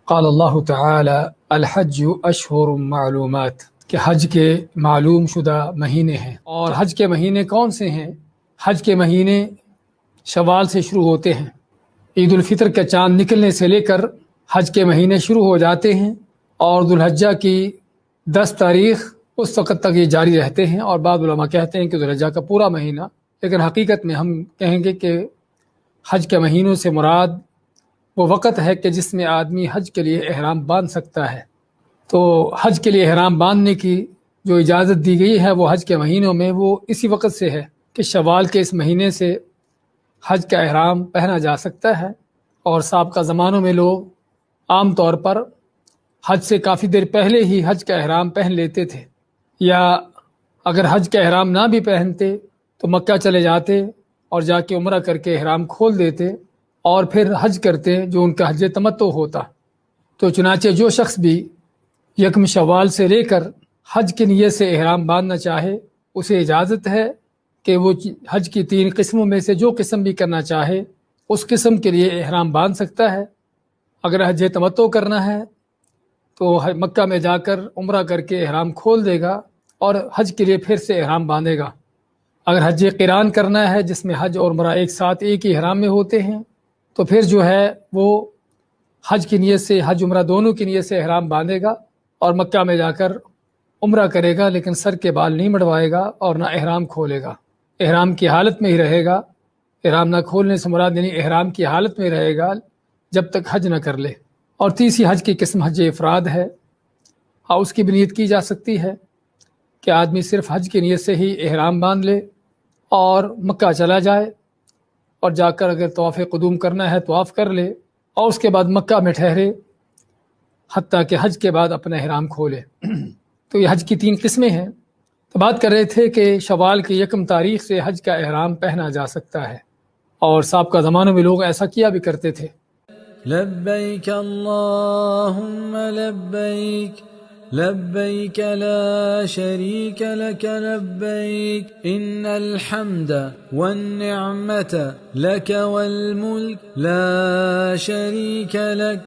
قال اللہ تعالی الحج اشہر معلومات کہ حج کے معلوم شدہ مہینے ہیں۔ اور حج کے مہینے کون سے ہیں؟ حج کے مہینے شوال سے شروع ہوتے ہیں۔ عید الفطر کا چاند نکلنے سے لے کر حج کے مہینے شروع ہو جاتے ہیں، اور ذو الحجہ کی 10 تاریخ اس وقت تک یہ جاری رہتے ہیں۔ اور بعض علماء کہتے ہیں کہ ذو الحجہ کا پورا مہینہ، لیکن حقیقت میں ہم کہیں گے کہ حج کے مہینوں سے مراد وہ وقت ہے کہ جس میں آدمی حج کے لیے احرام باندھ سکتا ہے۔ تو حج کے لیے احرام باندھنے کی جو اجازت دی گئی ہے وہ حج کے مہینوں میں وہ اسی وقت سے ہے کہ شوال کے اس مہینے سے حج کا احرام پہنا جا سکتا ہے۔ اور سابقہ زمانوں میں لوگ عام طور پر حج سے کافی دیر پہلے ہی حج کا احرام پہن لیتے تھے، یا اگر حج کا احرام نہ بھی پہنتے تو مکہ چلے جاتے اور جا کے عمرہ کر کے احرام کھول دیتے اور پھر حج کرتے، جو ان کا حج تمتع ہوتا۔ تو چنانچہ جو شخص بھی یکم شوال سے لے کر حج کی نیت سے احرام باندھنا چاہے، اسے اجازت ہے کہ وہ حج کی 3 قسموں میں سے جو قسم بھی کرنا چاہے اس قسم کے لیے احرام باندھ سکتا ہے۔ اگر حج تمتع کرنا ہے تو مکہ میں جا کر عمرہ کر کے احرام کھول دے گا اور حج کے لیے پھر سے احرام باندھے گا۔ اگر حج قران کرنا ہے جس میں حج اور عمرہ ایک ساتھ ایک ہی احرام میں ہوتے ہیں، تو پھر جو ہے وہ حج کی نیت سے، حج عمرہ دونوں کی نیت سے احرام باندھے گا اور مکہ میں جا کر عمرہ کرے گا، لیکن سر کے بال نہیں مڑوائے گا اور نہ احرام کھولے گا، احرام کی حالت میں ہی رہے گا۔ احرام نہ کھولنے سے مراد یعنی احرام کی حالت میں رہے گا جب تک حج نہ کر لے۔ اور تیسری حج کی قسم حج افراد ہے، اور اس کی بھی نیت کی جا سکتی ہے کہ آدمی صرف حج کی نیت سے ہی احرام باندھ لے اور مکہ چلا جائے، اور جا کر اگر طواف قدوم کرنا ہے طواف کر لے، اور اس کے بعد مکہ میں ٹھہرے حتیٰ کہ حج کے بعد اپنا احرام کھولے۔ تو یہ حج کی 3 قسمیں ہیں۔ تو بات کر رہے تھے کہ شوال کی 1 تاریخ سے حج کا احرام پہنا جا سکتا ہے، اور سابقہ زمانوں میں لوگ ایسا کیا بھی کرتے تھے۔ لبیک اللہم لبیک لبیک لا شریک لک لبیک ان الحمد والنعمت لک والملک لا شریک لک